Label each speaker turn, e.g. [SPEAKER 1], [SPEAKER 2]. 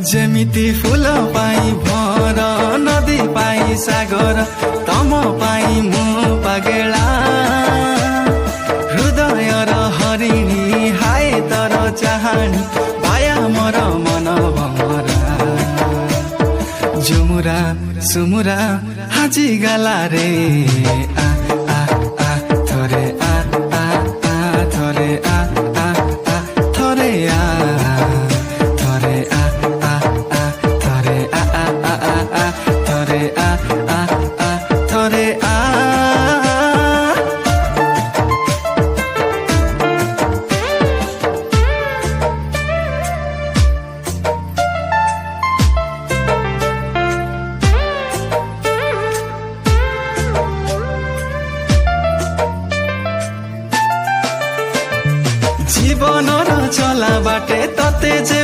[SPEAKER 1] जेमिति फूल पाई भर नदी पाई सागर तम पाई मु पागेला हृदय र हरिणी हाय तर चाहनी पाया मर मन भमरा झुमुरा सुमुरा हाजी गाला रे आ आ आ थोरे आ आ आ थोरे आ आ आ थोरे आ थोरे आ आ आ थोरे आ आ आ आ थोरे आ आ आ थोरे आ जीवन र चला बाटे तते जे